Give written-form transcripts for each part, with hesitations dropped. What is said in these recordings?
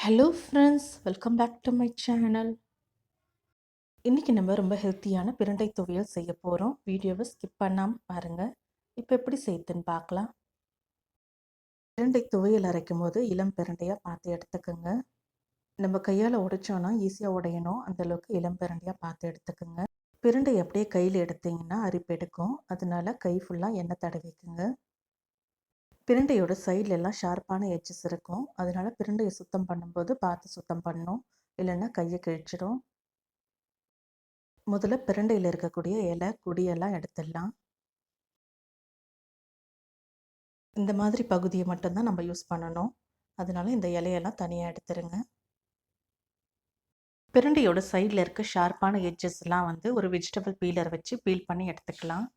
Hello friends, welcome back to my channel. இன்றைக்கி நம்ம ரொம்ப ஹெல்த்தியான பிரண்டை துவையல் செய்ய போகிறோம். வீடியோவை ஸ்கிப் பண்ணாமல் பாருங்கள். இப்போ எப்படி செய்யுதுன்னு பார்க்கலாம். பிரண்டை துவையல் அரைக்கும் போது இளம் பிரண்டையாக பார்த்து எடுத்துக்கோங்க. நம்ம கையால் உடைச்சோன்னா ஈஸியாக உடையணும், அந்தளவுக்கு இளம் பிரண்டையாக பார்த்து எடுத்துக்கோங்க. பிரண்டை அப்படியே கையில் எடுத்திங்கன்னா அரிப்பு எடுக்கும், அதனால கை ஃபுல்லாக எண்ணெய் தடவிக்குங்க. பிரண்டையோட சைட்லெல்லாம் ஷார்ப்பான எட்ஜஸ் இருக்கும், அதனால பிரண்டையை சுத்தம் பண்ணும்போது பார்த்து சுத்தம் பண்ணணும், இல்லைன்னா கையை கிழிச்சிடும். முதல்ல பிரண்டையில் இருக்கக்கூடிய இலை கொடியெல்லாம் எடுத்துடலாம். இந்த மாதிரி பகுதியை மட்டும்தான் நம்ம யூஸ் பண்ணணும், அதனால இந்த இலையெல்லாம் தனியாக எடுத்துருங்க. பிரண்டையோட சைடில் இருக்க ஷார்ப்பான எட்ஜஸ்லாம் ஒரு வெஜிடபிள் பீலர் வச்சு பீல் பண்ணி எடுத்துக்கலாம்.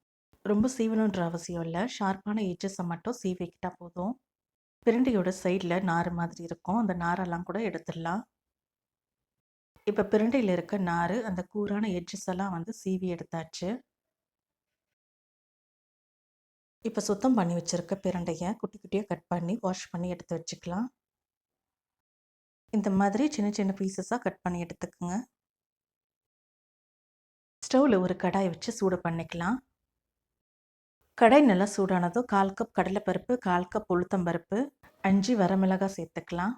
ரொம்ப சீவணுன்ற அவசியம் இல்லை, ஷார்ப்பான எட்ஜஸை மட்டும் சீவிக்கிட்டால் போதும். பிரண்டையோட சைடில் நார் மாதிரி இருக்கும், அந்த நாரெல்லாம் கூட எடுத்துடலாம். இப்போ பிரண்டையில் இருக்க நார், அந்த கூரான எட்ஜஸ் எல்லாம் சீவி எடுத்தாச்சு. இப்போ சுத்தம் பண்ணி வச்சுருக்க பிரண்டையை குட்டி குட்டியாக கட் பண்ணி வாஷ் பண்ணி எடுத்து வச்சுக்கலாம். இந்த மாதிரி சின்ன சின்ன பீசஸாக கட் பண்ணி எடுத்துக்கோங்க. ஸ்டவ்வில் ஒரு கடாய் வச்சு சூடு பண்ணிக்கலாம். கடாய் நல்லா சூடானதும் 1/4 கப் கடலைப்பருப்பு, 1/4 கப் உளுத்தம்பருப்பு, 5 வரமிளகாய் சேர்த்துக்கலாம்.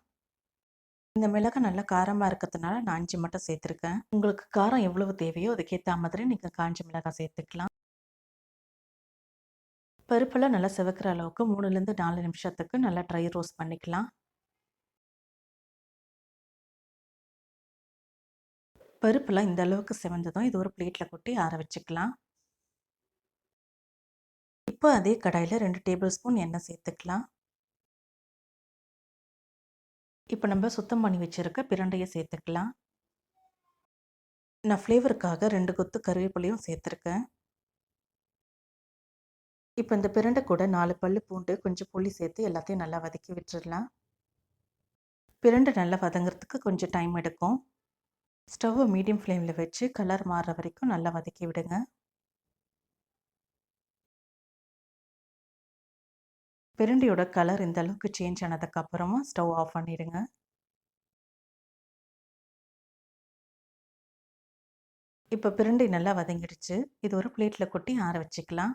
இந்த மிளகாய் நல்லா காரமாக இருக்கிறதுனால நான் 5 மட்டும் சேர்த்துருக்கேன். உங்களுக்கு காரம் எவ்வளவு தேவையோ அதுக்கேற்ற மாதிரி நீங்கள் காஞ்ச மிளகாய் சேர்த்துக்கலாம். பருப்பெல்லாம் நல்லா சிவக்கிற அளவுக்கு 3லேருந்து 4 நிமிஷத்துக்கு நல்லா ட்ரை ரோஸ்ட் பண்ணிக்கலாம். பருப்பெல்லாம் இந்த அளவுக்கு செவந்ததும் இது ஒரு பிளேட்டில் கொட்டி ஆற வச்சுக்கலாம். இப்போ அதே கடாயில் 2 டேபிள் ஸ்பூன் எண்ணெய் சேர்த்துக்கலாம். இப்போ நம்ம சுத்தம் பண்ணி வச்சுருக்க பிரண்டையை சேர்த்துக்கலாம். நான் ஃப்ளேவருக்காக 2 கொத்து கருவேப்பிலையும் சேர்த்துருக்கேன். இப்போ இந்த பிரண்டை கூட 4 பல்லு பூண்டு, கொஞ்சம் புளி சேர்த்து எல்லாத்தையும் நல்லா வதக்கி விட்டுடலாம். பிரண்டை நல்லா வதங்கிறதுக்கு கொஞ்சம் டைம் எடுக்கும். ஸ்டவ்வை மீடியம் ஃப்ளேமில் வச்சு கலர் மாறுற வரைக்கும் நல்லா வதக்கி விடுங்க. பிரண்டையோட கலர் இந்த அளவுக்கு சேஞ்ச் ஆனதுக்கப்புறமா ஸ்டவ் ஆஃப் பண்ணிடுங்க. இப்போ பிரண்டை நல்லா வதங்கிடுச்சு, இது ஒரு பிளேட்டில் கொட்டி ஆற வச்சுக்கலாம்.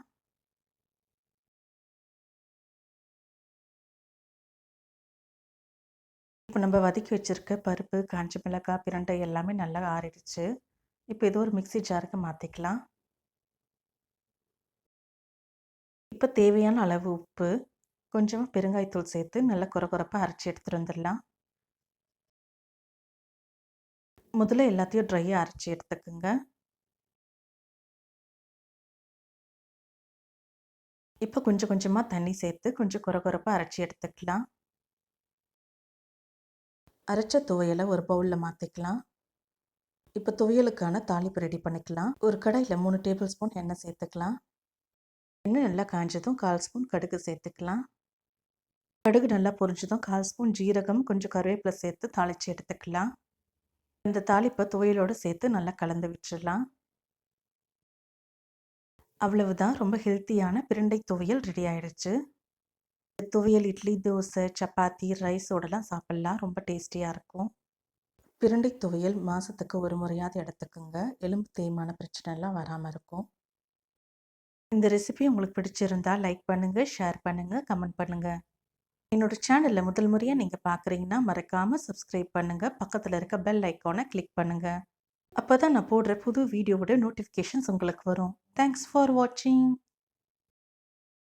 இப்போ நம்ம வதக்கி வச்சுருக்க பருப்பு, காஞ்ச மிளகாய், பிரண்டை எல்லாமே நல்லா ஆறிடுச்சு. இப்போ இது ஒரு மிக்ஸி ஜாருக்கு மாற்றிக்கலாம். இப்போ தேவையான அளவு உப்பு, கொஞ்சமாக பெருங்காயத்தூள் சேர்த்து நல்லா கொரகொரப்பாக அரைச்சி எடுத்துகிட்டு வந்துடலாம். முதல்ல எல்லாத்தையும் ட்ரையாக அரைச்சி எடுத்துக்கோங்க. இப்போ கொஞ்சம் கொஞ்சமாக தண்ணி சேர்த்து கொஞ்சம் கொரகொரப்பாக அரைச்சி எடுத்துக்கலாம். அரைச்ச துவையலை ஒரு பவுலில் மாற்றிக்கலாம். இப்போ துவையலுக்கான தாளிப்பு ரெடி பண்ணிக்கலாம். ஒரு கடாயில் 3 டேபிள் ஸ்பூன் எண்ணெய் சேர்த்துக்கலாம். எண்ணெய் நல்லா காஞ்சதும் 1/4 ஸ்பூன் கடுகு சேர்த்துக்கலாம். கடுகு நல்லா பொரிஞ்சதும் 1/4 ஸ்பூன் ஜீரகம், கொஞ்சம் கருவேப்பிலை சேர்த்து தாளித்து எடுத்துக்கலாம். இந்த தாளிப்பை துவையலோடு சேர்த்து நல்லா கலந்து விட்டுடலாம். அவ்வளவுதான், ரொம்ப ஹெல்த்தியான பிரண்டை துவையல் ரெடி ஆயிடுச்சு. துவையல் இட்லி, தோசை, சப்பாத்தி, ரைஸோடலாம் சாப்பிட்லாம், ரொம்ப டேஸ்டியாக இருக்கும். பிரண்டை துவையல் மாதத்துக்கு ஒரு முறையாவது எடுத்துக்கோங்க, எலும்பு தேய்மான பிரச்சனைலாம் வராமல் இருக்கும். இந்த ரெசிபி உங்களுக்கு பிடிச்சிருந்தா லைக் பண்ணுங்கள், ஷேர் பண்ணுங்கள், கமெண்ட் பண்ணுங்கள். என்னோட சேனலில் முதல் முறையாக நீங்கள் பார்க்குறீங்கன்னா மறக்காமல் சப்ஸ்கிரைப் பண்ணுங்கள், பக்கத்தில் இருக்க பெல் ஐக்கானை கிளிக் பண்ணுங்கள். அப்போ தான் நான் போடுற புது வீடியோவோட நோட்டிஃபிகேஷன்ஸ் உங்களுக்கு வரும். தேங்க்ஸ் ஃபார் வாட்சிங்.